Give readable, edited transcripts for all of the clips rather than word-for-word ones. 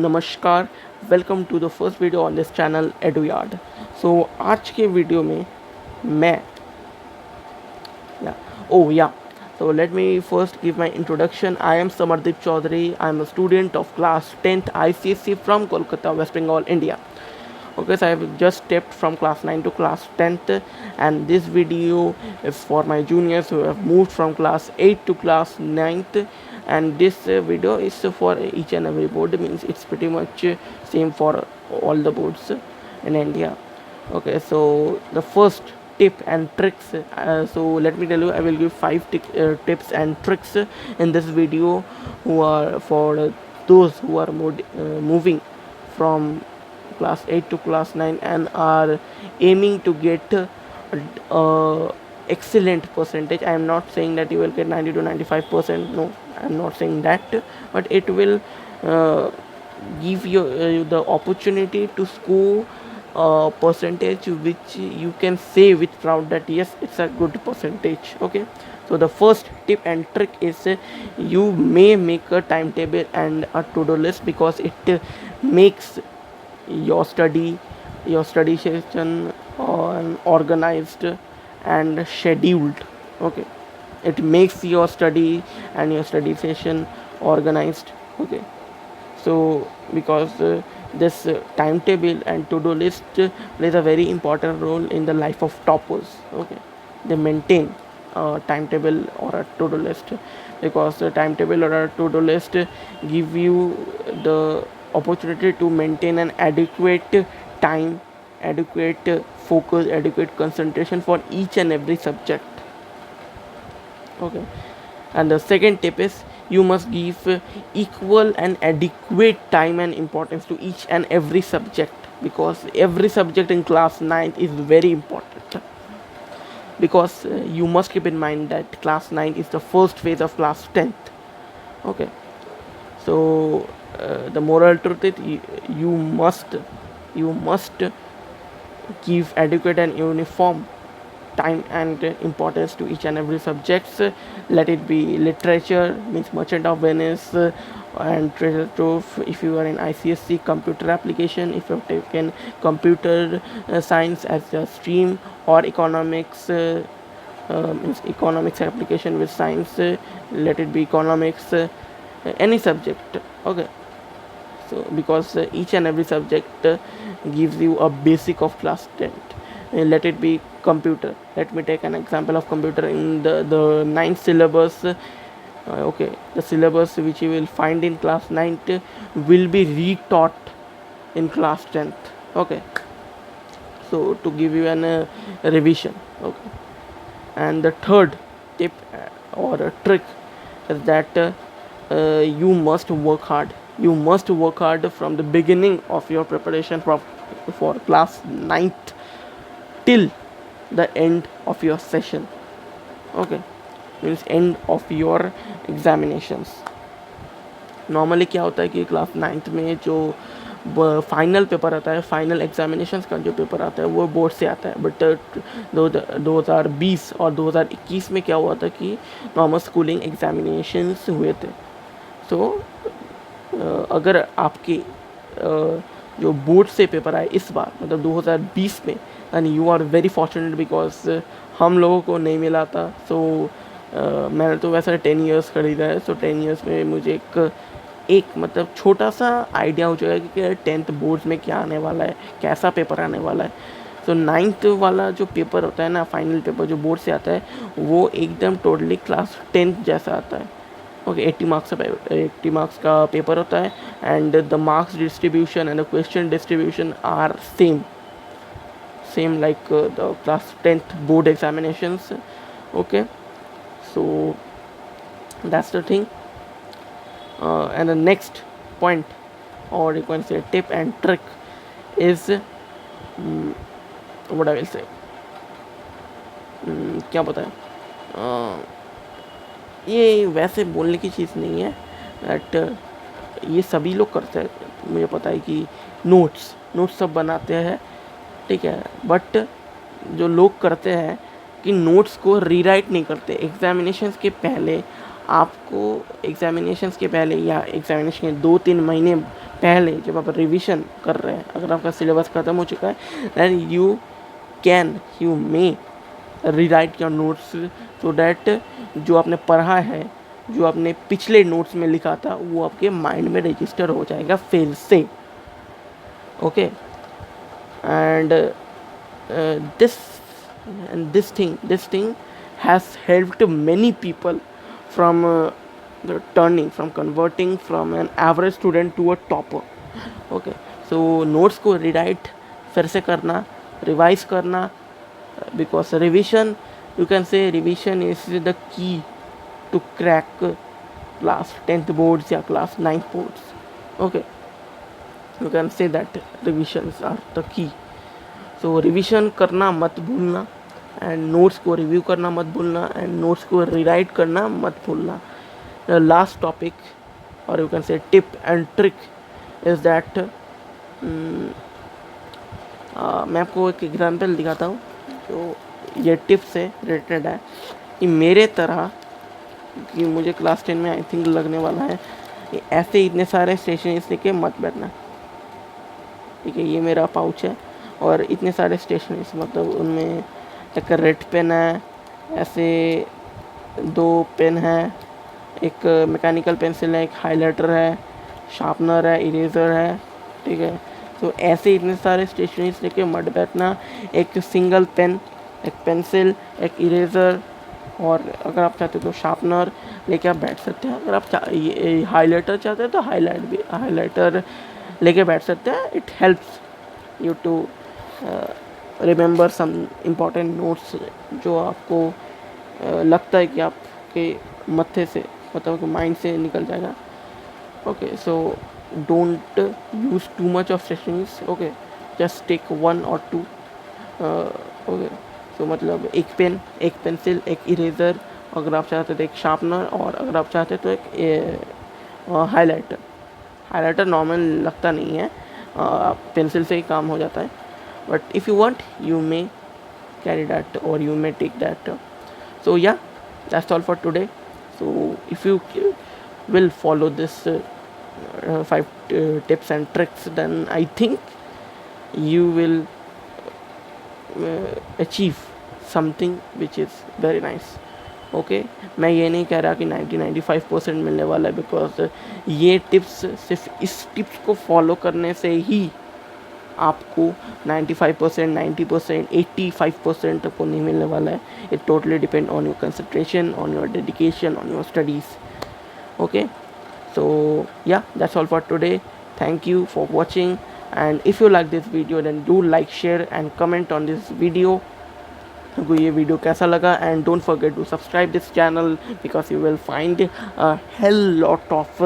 नमस्कार, welcome to the first video on this channel Eduyard. So आज के video में मैं या या so let me first give my introduction. I am Samardeep Chaudhary. I am a student of class 10th ICSE from Kolkata, West Bengal, India. Okay, so I have just stepped from class 9 to class 10th, and this video is for my juniors who have moved from class 8 to class 9th. And this video is for each and every board, means it's pretty much same for all the boards in India. Okay, so the first tip and tricks, so let me tell you, I will give 5 tips and tricks in this video, who are for those who are moving from class 8 to class 9 and are aiming to get excellent percentage. I am not saying that you will get 90 to 95%, no, I am not saying that, but it will give you the opportunity to score percentage which you can say with proud that yes, it's a good percentage. Okay, so the first tip and trick is you may make a timetable and a to-do list, because it makes your study session organized and scheduled. Okay, it makes your study and your study session organized. Okay, so because this timetable and to-do list plays a very important role in the life of toppers. Okay, they maintain a timetable or a to-do list, because a timetable or a to-do list give you the opportunity to maintain an adequate time, adequate focus, adequate concentration for each and every subject. Okay, and the second tip is you must give equal and adequate time and importance to each and every subject, because every subject in class 9 is very important. Because you must keep in mind that class 9 is the first phase of class 10th. Okay, so the moral truth is you must give adequate and uniform time and importance to each and every subjects. Let it be literature, means Merchant of Venice, and treasure trove if you are in ICSC, computer application if you have taken computer science as a stream, or economics, means economics application with science, let it be economics, any subject. Okay, so because each and every subject gives you a basic of class 10. Let it be computer. Let me take an example of computer in the 9th syllabus. Okay, the syllabus which you will find in class 9th will be retaught in class 10th. Okay, so to give you an revision. Okay, and the third tip or a trick is that you must work hard. You must work hard from the beginning of your preparation for class 9th till the end of your session. Okay, means end of your examinations. Normally क्या होता है कि class 9th में जो final paper आता है, final examinations का जो पेपर आता है वो बोर्ड से आता है, बट 2020 और 2021 में क्या हुआ था कि नॉर्मल स्कूलिंग एग्जामिनेशंस हुए थे. तो अगर आपके जो बोर्ड से पेपर आए इस बार, मतलब 2020 में, and you are very fortunate, because हम लोगों को नहीं मिला था. सो मैंने तो वैसे 10 इयर्स खरीदा है. सो 10 इयर्स में मुझे एक मतलब छोटा सा आइडिया हो चुका है कि 10th बोर्ड्स में क्या आने वाला है, कैसा पेपर आने वाला है. सो 9th वाला जो पेपर होता है ना, फाइनल पेपर जो बोर्ड से आता है, वो एकदम टोटली क्लास 10th जैसा आता है. ओके, 80 मार्क्स का पेपर होता है, and the marks distribution and the question distribution are same like the class 10th board examinations. Okay, so that's the thing. And the next point, or you can say tip and trick, is what I will say, क्या पता है, ये वैसे बोलने की चीज़ नहीं है, but ये सभी लोग करते हैं. मुझे पता है कि नोट्स सब बनाते हैं, ठीक है, बट जो लोग करते हैं कि नोट्स को रीराइट नहीं करते. एग्जामिनेशंस के पहले आपको, एग्जामिनेशंस के पहले या एग्जामिनेशन के 2-3 महीने पहले जब आप रिवीजन कर रहे हैं, अगर आपका सिलेबस ख़त्म हो चुका है, then you may rewrite your notes so that जो आपने पढ़ा है, जो आपने पिछले नोट्स में लिखा था, वो आपके माइंड में रजिस्टर हो जाएगा फिर से. Okay. And this this thing has helped many people from from converting from an average student to a topper. Okay, so notes को rewrite फिर से करना, revise करना, because revision, you can say revision is the key to crack class 10th boards या class 9th boards. Okay, you can say that revisions are the key. So revision करना मत भूलना, and notes को review करना मत भूलना, and notes को rewrite करना मत भूलना. द लास्ट टॉपिक, और you can say tip and trick, is that मैं आपको एक एग्जांपल दिखाता हूँ जो ये टिप से रिलेटेड है. कि मेरे तरह, कि मुझे क्लास 10 में आई थिंक लगने वाला है, ऐसे इतने सारे स्टेशनरीज लेके मत बैठना. ठीक है, ये मेरा पाउच है और इतने सारे स्टेशनरीज, मतलब उनमें एक रेड पेन है, ऐसे 2 पेन है, एक मैकेनिकल पेंसिल है, एक हाइलाइटर है, शार्पनर है, इरेज़र है. ठीक है, तो ऐसे इतने सारे स्टेशनरीज लेके मत बैठना. एक सिंगल पेन, एक पेंसिल, एक इरेज़र, और अगर आप चाहते हो तो शार्पनर लेके आप बैठ सकते हैं. अगर आप हाइलाइटर चाहते हैं तो हाइलाइटर लेके बैठ सकते हैं. It helps you to remember some important notes जो आपको लगता है कि आपके मत्थे से, मतलब कि माइंड से निकल जाएगा. Okay, so don't use too much of sessions. Okay, just take 1 or 2. Okay, so मतलब एक पेन, एक पेंसिल, एक इरेज़र, अगर आप चाहते तो एक शार्पनर, और अगर आप चाहते तो एक हाइलाइटर नॉर्मल लगता नहीं है, पेंसिल से ही काम हो जाता है. But if you want, you may carry that, or you may take that. So yeah, that's all for today. So if you will follow this 5 tips and tricks, then I think you will achieve something which is very nice. Okay, मैं ये नहीं कह रहा कि 90-95% मिलने वाला है, because ये टिप्स, सिर्फ इस टिप्स को फॉलो करने से ही आपको 95%, 90%, 85% तक को नहीं मिलने वाला है. It totally depend on your concentration, on your dedication, on your studies. Okay, so yeah, that's all for today. Thank you for watching, and if you like this video then do like, share and comment on this video. आपको ये video कैसा लगा, and don't forget to subscribe this channel, because you will find a hell lot of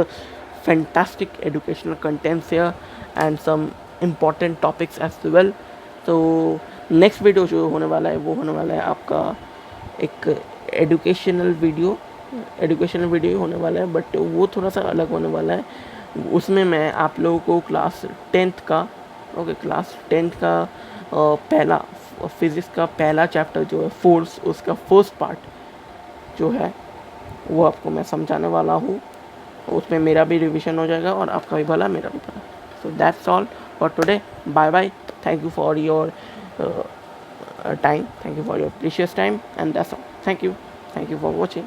fantastic educational contents here and some important topics as well. तो next video जो होने वाला है, वो होने वाला है आपका एक एजुकेशनल वीडियो होने वाला है, बट वो थोड़ा सा अलग होने वाला है. उसमें मैं आप लोगों को क्लास 10th का पहला फिज़िक्स का पहला चैप्टर जो है फोर्स, उसका फर्स्ट पार्ट जो है वो आपको मैं समझाने वाला हूँ. उसमें मेरा भी रिवीजन हो जाएगा और आपका भी भला, मेरा भी भला. So that's all for today. Bye bye. Thank you for your time. Thank you for your precious time, and that's all. Thank you for watching.